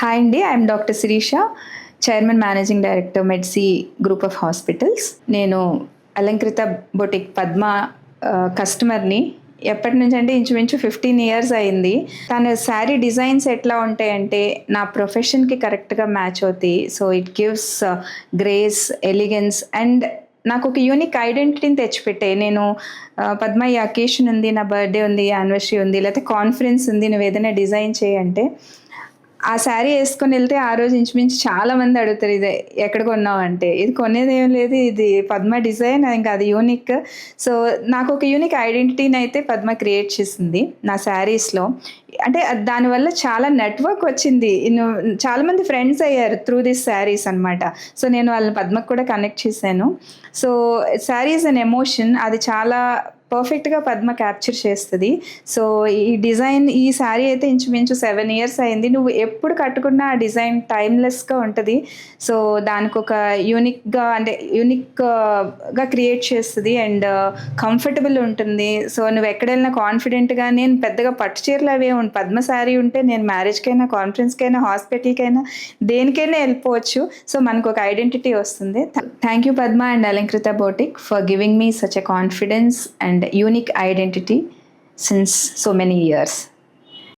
Hi అండి, I'm doctor Shirisha, chairman managing director మెడ్సీ group of hospitals. నేను అలంకృత బొటిక్ పద్మ కస్టమర్ని. ఎప్పటి నుంచి అంటే ఇంచుమించు 15 ఇయర్స్ అయింది. తన శారీ డిజైన్స్ ఎట్లా ఉంటాయంటే నా ప్రొఫెషన్కి కరెక్ట్గా మ్యాచ్ అవుతాయి. So it gives grace, elegance and నాకు ఒక యూనిక్ ఐడెంటిటీని తెచ్చిపెట్టాయి. నేను పద్మ ఈ అకేషన్ ఉంది, నా బర్త్డే ఉంది, యానివర్సరీ ఉంది, లేకపోతే కాన్ఫరెన్స్ ఉంది, నువ్వు ఏదైనా డిజైన్ చేయంటే ఆ శారీ వేసుకొని వెళ్తే ఆ రోజు ఇంచుమించు చాలా మంది అడుగుతారు, ఇది ఎక్కడ కొన్నావు అంటే. ఇది కొనేది ఏం లేదు, ఇది పద్మ డిజైన్, ఇంకా అది యూనిక్. సో నాకు ఒక యూనిక్ ఐడెంటిటీని అయితే పద్మ క్రియేట్ చేసింది నా శారీస్లో. అంటే దానివల్ల చాలా నెట్వర్క్ వచ్చింది. చాలామంది ఫ్రెండ్స్ అయ్యారు త్రూ దిస్ శారీస్ అనమాట. సో నేను వాళ్ళని పద్మకు కూడా కనెక్ట్ చేశాను. సో శారీస్ అండ్ ఎమోషన్ అది చాలా పర్ఫెక్ట్గా పద్మ క్యాప్చర్ చేస్తుంది. సో ఈ డిజైన్, ఈ శారీ అయితే ఇంచుమించు 7 ఇయర్స్ అయింది. నువ్వు ఎప్పుడు కట్టుకున్నా ఆ డిజైన్ టైమ్లెస్గా ఉంటుంది. సో దానికి ఒక యూనిక్గా క్రియేట్ చేస్తుంది అండ్ కంఫర్టబుల్ ఉంటుంది. సో నువ్వు ఎక్కడెళ్ళినా కాన్ఫిడెంట్గా, నేను పెద్దగా పట్టు చీరలు అవే పద్మ శారీ ఉంటే నేను మ్యారేజ్కైనా, కాన్ఫరెన్స్కైనా, హాస్పిటల్కైనా, దేనికైనా వెళ్ళిపోవచ్చు. సో మనకు ఒక ఐడెంటిటీ వస్తుంది. Thank you Padma and Alankrita boutique for giving me such a confidence and unique identity since so many years.